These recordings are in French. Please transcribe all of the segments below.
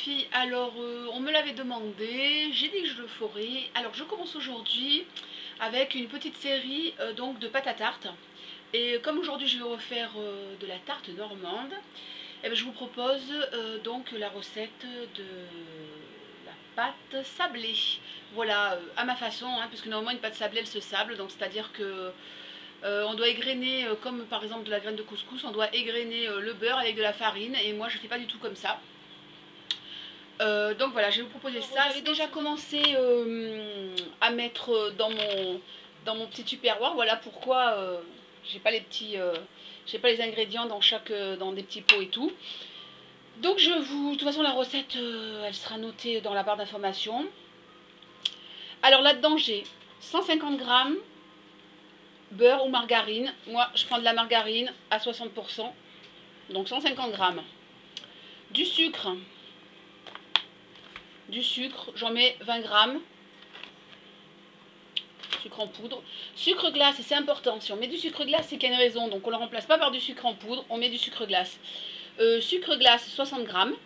filles, alors on me l'avait demandé, j'ai dit que je le ferais. Alors je commence aujourd'hui avec une petite série donc de pâte à tarte. Et comme aujourd'hui je vais refaire de la tarte normande, eh bien, je vous propose donc la recette de la pâte sablée. Voilà, à ma façon, hein, parce que normalement une pâte sablée elle se sable, donc c'est-à-dire que on doit égrener, comme par exemple de la graine de couscous, on doit égrener le beurre avec de la farine, et moi je ne fais pas du tout comme ça. Donc voilà, je vais vous proposer ça. J'avais déjà commencé à mettre dans mon petit tupperware. Voilà pourquoi j'ai pas les petits, j'ai pas les ingrédients dans des petits pots et tout. Donc de toute façon la recette, elle sera notée dans la barre d'information. Alors là-dedans j'ai 150 grammes beurre ou margarine. Moi je prends de la margarine à 60%, donc 150 grammes. Du sucre, j'en mets 20 grammes. Sucre en poudre. Sucre glace, c'est important. Si on met du sucre glace, c'est qu'il y a une raison. Donc on ne le remplace pas par du sucre en poudre, on met du sucre glace. Sucre glace, 60 grammes.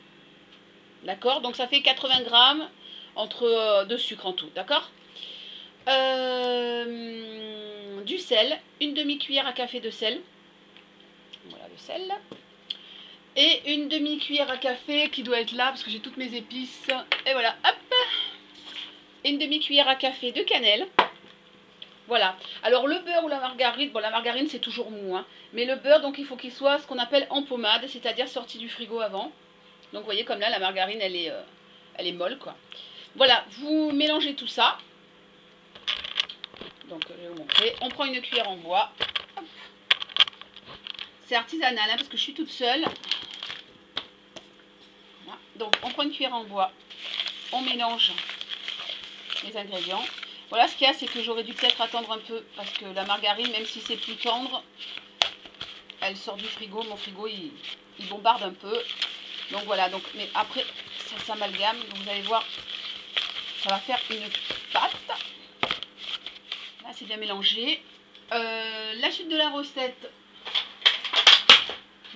D'accord? Donc ça fait 80 grammes de sucre en tout. D'accord? Du sel, une demi-cuillère à café de sel. Voilà le sel. Et une demi-cuillère à café qui doit être là parce que j'ai toutes mes épices. Et voilà, hop! Et une demi-cuillère à café de cannelle. Voilà. Alors le beurre ou la margarine, bon la margarine c'est toujours mou, hein, mais le beurre donc il faut qu'il soit ce qu'on appelle en pommade, c'est-à-dire sorti du frigo avant. Donc vous voyez comme là la margarine elle est molle quoi. Voilà, vous mélangez tout ça. Donc je vais vous montrer. On prend une cuillère en bois. C'est artisanal hein, parce que je suis toute seule. Voilà. Donc on prend une cuillère en bois. On mélange les ingrédients. Voilà, ce qu'il y a, c'est que j'aurais dû peut-être attendre un peu parce que la margarine, même si c'est plus tendre, elle sort du frigo. Mon frigo, il bombarde un peu. Donc voilà, donc, mais après, ça s'amalgame. Donc vous allez voir, ça va faire une pâte. Là, c'est bien mélangé. La suite de la recette,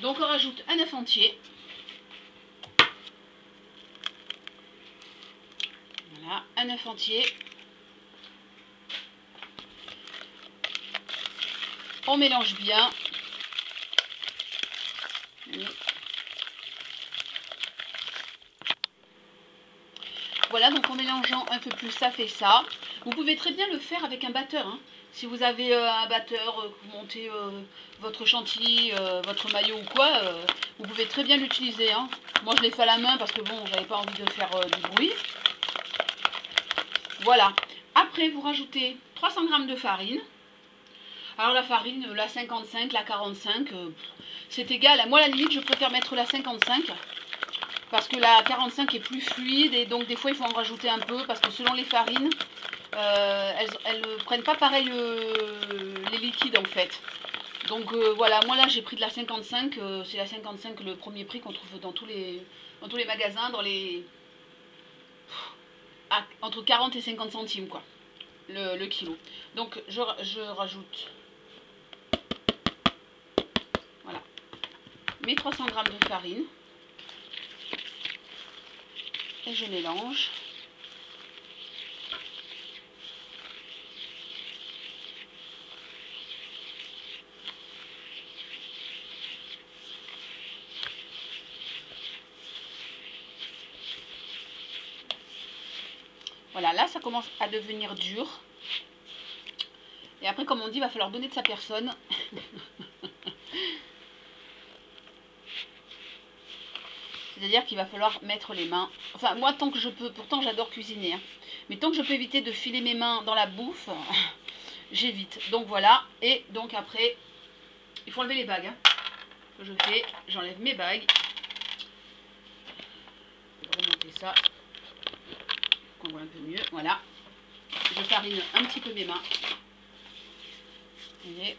donc on rajoute un œuf entier. Voilà, un œuf entier. On mélange bien. Voilà, donc en mélangeant un peu plus, ça fait ça. Vous pouvez très bien le faire avec un batteur. Hein. Si vous avez un batteur, vous montez votre chantilly, votre maillot ou quoi, vous pouvez très bien l'utiliser. Hein. Moi, je l'ai fait à la main parce que bon, j'avais pas envie de faire du bruit. Voilà. Après, vous rajoutez 300 g de farine. Alors la farine, la 55, la 45, c'est égal. Moi, à la limite, je préfère mettre la 55 parce que la 45 est plus fluide et donc des fois, il faut en rajouter un peu parce que selon les farines, elles ne prennent pas pareil les liquides en fait. Donc voilà, moi là, j'ai pris de la 55. C'est la 55 le premier prix qu'on trouve dans tous les magasins, entre 40 et 50 centimes quoi, le kilo. Donc je rajoute mes 300 g de farine et je mélange. Voilà, là ça commence à devenir dur. Et après, comme on dit, il va falloir donner de sa personne. C'est-à-dire qu'il va falloir mettre les mains. Enfin, moi, tant que je peux, pourtant j'adore cuisiner, hein, mais tant que je peux éviter de filer mes mains dans la bouffe, j'évite. Donc voilà, et donc après, il faut enlever les bagues. Hein, que je fais, j'enlève mes bagues. Je vais remonter ça, qu'on voit un peu mieux. Voilà, je farine un petit peu mes mains. Vous voyez.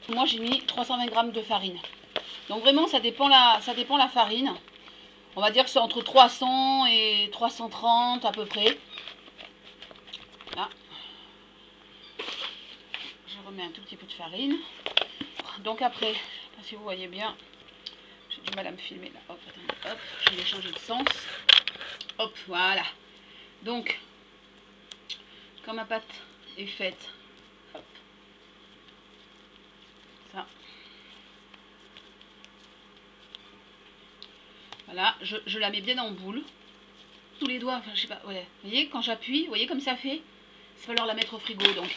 Moi j'ai mis 320 g de farine. Donc vraiment ça dépend la farine. On va dire que c'est entre 300 et 330 à peu près. Là. Je remets un tout petit peu de farine. Donc après, là, si vous voyez bien, j'ai du mal à me filmer là. Hop, attendez, hop, je vais changer de sens. Hop, voilà. Donc, quand ma pâte est faite, hop, ça. Voilà, je la mets bien en boule. Tous les doigts, enfin je sais pas, ouais. Vous voyez, quand j'appuie, vous voyez comme ça fait. Il va falloir la mettre au frigo, donc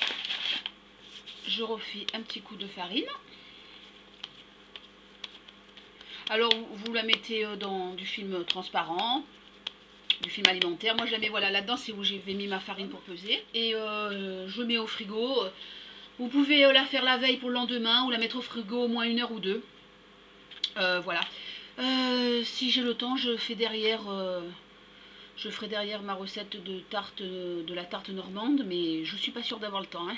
je refais un petit coup de farine. Alors vous la mettez dans du film transparent, du film alimentaire. Moi je la mets, voilà, là-dedans c'est où j'ai mis ma farine pour peser. Et je mets au frigo. Vous pouvez la faire la veille pour le lendemain ou la mettre au frigo au moins 1 heure ou 2. Voilà. Si j'ai le temps, je ferai derrière ma recette de tarte, de la tarte normande, mais je suis pas sûre d'avoir le temps. Hein.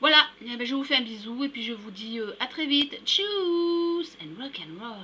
Voilà, eh ben, je vous fais un bisou et puis je vous dis à très vite. Tchuss and rock and roll.